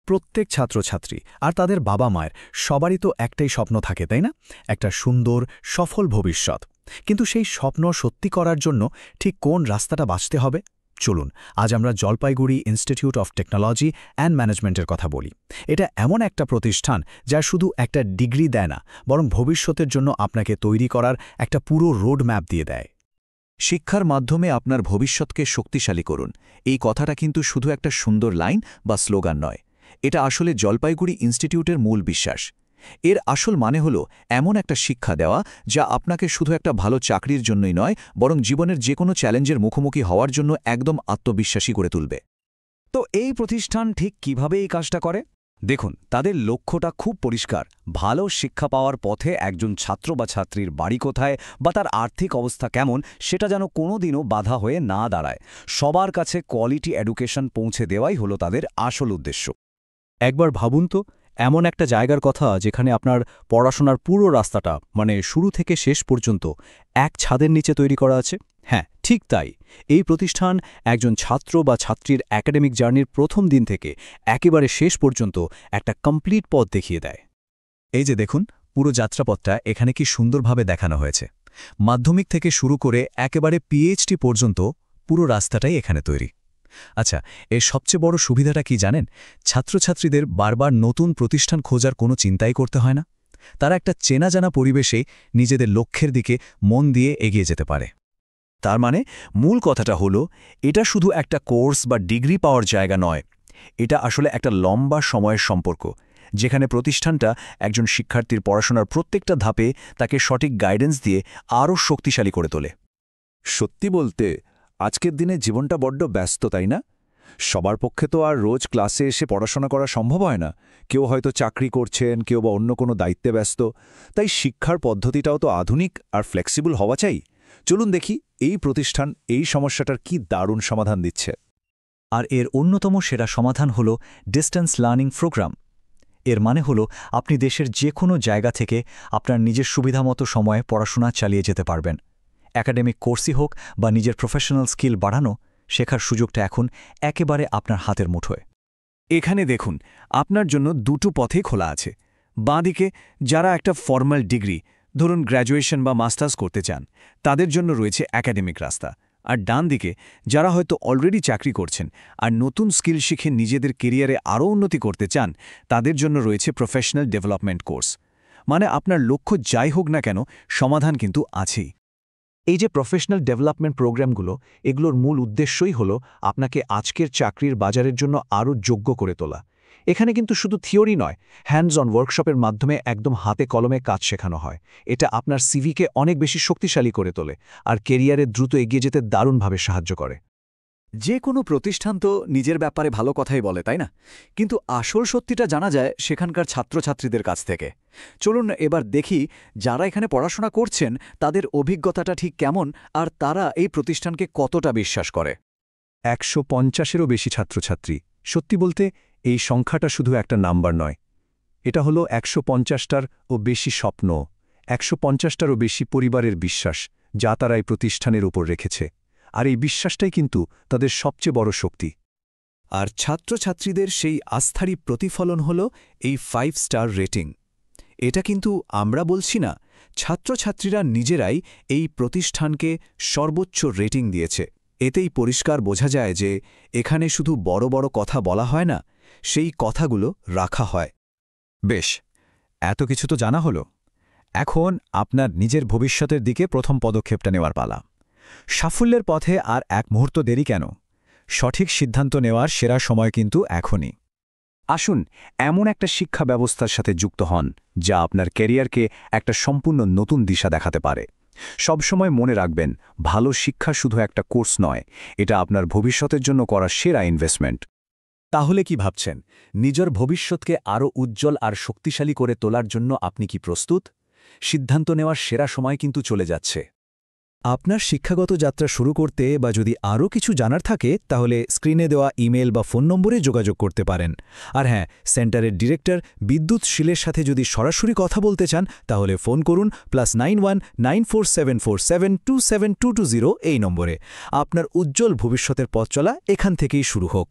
প্রত্যেক ছাত্রছাত্রী আর তাদের বাবা মায়ের সবারই তো একটাই স্বপ্ন থাকে, তাই না? একটা সুন্দর, সফল ভবিষ্যৎ। কিন্তু সেই স্বপ্ন সত্যি করার জন্য ঠিক কোন রাস্তাটা বাছতে হবে? চলুন আজ আমরা Jalpaiguri institute of technology and ম্যানেজমেন্টের কথা বলি। এটা এমন একটা প্রতিষ্ঠান যা শুধু একটা ডিগ্রি দেয় না, বরং ভবিষ্যতের জন্য আপনাকে তৈরি করার একটা পুরো রোড ম্যাপ দিয়ে দেয়। শিক্ষার মাধ্যমে আপনার ভবিষ্যৎকে শক্তিশালী করুন, এই কথাটা কিন্তু শুধু একটা সুন্দর লাইন বা স্লোগান নয়। এটা আসলে জলপাইগুড়ি ইনস্টিটিউটের মূল বিশ্বাস। এর আসল মানে হল এমন একটা শিক্ষা দেওয়া যা আপনাকে শুধু একটা ভালো চাকরির জন্যই নয়, বরং জীবনের যে কোনো চ্যালেঞ্জের মুখোমুখি হওয়ার জন্য একদম আত্মবিশ্বাসী করে তুলবে। তো এই প্রতিষ্ঠান ঠিক কিভাবে এই কাজটা করে? দেখুন, তাদের লক্ষ্যটা খুব পরিষ্কার। ভালো শিক্ষা পাওয়ার পথে একজন ছাত্র বা ছাত্রীর বাড়ি কোথায় বা তার আর্থিক অবস্থা কেমন সেটা যেন কোনোদিনও বাধা হয়ে না দাঁড়ায়। সবার কাছে কোয়ালিটি এডুকেশন পৌঁছে দেওয়াই হলো তাদের আসল উদ্দেশ্য। একবার ভাবুন তো, এমন একটা জায়গার কথা যেখানে আপনার পড়াশোনার পুরো রাস্তাটা, মানে শুরু থেকে শেষ পর্যন্ত এক ছাদের নিচে তৈরি করা আছে। হ্যাঁ, ঠিক তাই। এই প্রতিষ্ঠান একজন ছাত্র বা ছাত্রীর একাডেমিক জার্নির প্রথম দিন থেকে একেবারে শেষ পর্যন্ত একটা কমপ্লিট পথ দেখিয়ে দেয়। এই যে দেখুন, পুরো যাত্রাপথটা এখানে কি সুন্দরভাবে দেখানো হয়েছে। মাধ্যমিক থেকে শুরু করে একেবারে পিএইচডি পর্যন্ত পুরো রাস্তাটাই এখানে তৈরি। আচ্ছা, এর সবচেয়ে বড় সুবিধাটা কি জানেন? ছাত্রছাত্রীদের বারবার নতুন প্রতিষ্ঠান খোঁজার কোনো চিন্তাই করতে হয় না। তারা একটা চেনা জানা পরিবেশে নিজেদের লক্ষ্যের দিকে মন দিয়ে এগিয়ে যেতে পারে। তার মানে মূল কথাটা হলো, এটা শুধু একটা কোর্স বা ডিগ্রি পাওয়ার জায়গা নয়, এটা আসলে একটা লম্বা সময়ের সম্পর্ক, যেখানে প্রতিষ্ঠানটা একজন শিক্ষার্থীর পড়াশোনার প্রত্যেকটা ধাপে তাকে সঠিক গাইডেন্স দিয়ে আরও শক্তিশালী করে তোলে। সত্যি বলতে আজকের দিনে জীবনটা বড্ড ব্যস্ত, তাই না? সবার পক্ষে তো আর রোজ ক্লাসে এসে পড়াশোনা করা সম্ভব হয় না। কেউ হয়তো চাকরি করছেন, কেউ বা অন্য কোনো দায়িত্বে ব্যস্ত। তাই শিক্ষার পদ্ধতিটাও তো আধুনিক আর ফ্লেক্সিবল হওয়া চাই। চলুন দেখি এই প্রতিষ্ঠান এই সমস্যাটার কি দারুণ সমাধান দিচ্ছে। আর এর অন্যতম সেরা সমাধান হল ডিস্ট্যান্স লার্নিং প্রোগ্রাম। এর মানে হল আপনি দেশের যে কোনো জায়গা থেকে আপনার নিজের সুবিধামতো সময়ে পড়াশোনা চালিয়ে যেতে পারবেন। একাডেমিক কোর্সই হোক বা নিজের প্রফেশনাল স্কিল বাড়ানো, শেখার সুযোগটা এখন একেবারে আপনার হাতের মুঠোয়। এখানে দেখুন, আপনার জন্য দুটো পথেই খোলা আছে। বাঁদিকে যারা একটা ফর্মাল ডিগ্রি, ধরুন গ্র্যাজুয়েশন বা মাস্টার্স করতে চান, তাদের জন্য রয়েছে একাডেমিক রাস্তা। আর ডান দিকে যারা হয়তো অলরেডি চাকরি করছেন আর নতুন স্কিল শিখে নিজেদের কেরিয়ারে আরও উন্নতি করতে চান, তাদের জন্য রয়েছে প্রফেশনাল ডেভেলপমেন্ট কোর্স। মানে আপনার লক্ষ্য যাই হোক না কেন, সমাধান কিন্তু আছেই। এই যে প্রফেশনাল ডেভেলপমেন্ট প্রোগ্রামগুলো, এগুলোর মূল উদ্দেশ্যই হলো আপনাকে আজকের চাকরির বাজারের জন্য আরও যোগ্য করে তোলা। এখানে কিন্তু শুধু থিওরি নয়, হ্যান্ডস অন ওয়ার্কশপের মাধ্যমে একদম হাতে কলমে কাজ শেখানো হয়। এটা আপনার সিভিকে অনেক বেশি শক্তিশালী করে তোলে আর কেরিয়ারে দ্রুত এগিয়ে যেতে দারুণভাবে সাহায্য করে। যে কোনো প্রতিষ্ঠান তো নিজের ব্যাপারে ভালো কথাই বলে, তাই না? কিন্তু আসল সত্যিটা জানা যায় সেখানকার ছাত্রছাত্রীদের কাছ থেকে। চলুন এবার দেখি যারা এখানে পড়াশোনা করছেন তাদের অভিজ্ঞতাটা ঠিক কেমন আর তারা এই প্রতিষ্ঠানকে কতটা বিশ্বাস করে। 150-এরও বেশি ছাত্রছাত্রী। সত্যি বলতে এই সংখ্যাটা শুধু একটা নাম্বার নয়, এটা হলো 150টারও বেশি স্বপ্ন, 150টারও বেশি পরিবারের বিশ্বাস যা তারা এই প্রতিষ্ঠানের উপর রেখেছে। আর এই বিশ্বাসটাই কিন্তু তাদের সবচেয়ে বড় শক্তি। আর ছাত্রছাত্রীদের সেই আস্থারই প্রতিফলন হল এই 5 স্টার রেটিং। এটা কিন্তু আমরা বলছি না, ছাত্রছাত্রীরা নিজেরাই এই প্রতিষ্ঠানকে সর্বোচ্চ রেটিং দিয়েছে। এতেই পরিষ্কার বোঝা যায় যে এখানে শুধু বড় বড় কথা বলা হয় না, সেই কথাগুলো রাখা হয়। বেশ, এত কিছু তো জানা হলো। এখন আপনার নিজের ভবিষ্যতের দিকে প্রথম পদক্ষেপটা নেওয়ার পালা। সাফল্যের পথে আর এক মুহূর্ত দেরি কেন? সঠিক সিদ্ধান্ত নেওয়ার সেরা সময় কিন্তু এখনই। আসুন এমন একটা শিক্ষা ব্যবস্থার সাথে যুক্ত হন যা আপনার ক্যারিয়ারকে একটা সম্পূর্ণ নতুন দিশা দেখাতে পারে। সবসময় মনে রাখবেন, ভালো শিক্ষা শুধু একটা কোর্স নয়, এটা আপনার ভবিষ্যতের জন্য করা সেরা ইনভেস্টমেন্ট। তাহলে কি ভাবছেন, নিজের ভবিষ্যৎকে আরও উজ্জ্বল আর শক্তিশালী করে তোলার জন্য আপনি কি প্রস্তুত? সিদ্ধান্ত নেওয়ার সেরা সময় কিন্তু চলে যাচ্ছে। আপনার শিক্ষাগত যাত্রা শুরু করতে বা যদি আরও কিছু জানার থাকে তাহলে স্ক্রিনে দেওয়া ইমেল বা ফোন নম্বরে যোগাযোগ করতে পারেন। আর হ্যাঁ, সেন্টারের ডিরেক্টর বিদ্যুৎ শীলের সাথে যদি সরাসরি কথা বলতে চান তাহলে ফোন করুন +919474727220 এই নম্বরে। আপনার উজ্জ্বল ভবিষ্যতের পথ চলা এখান থেকেই শুরু হোক।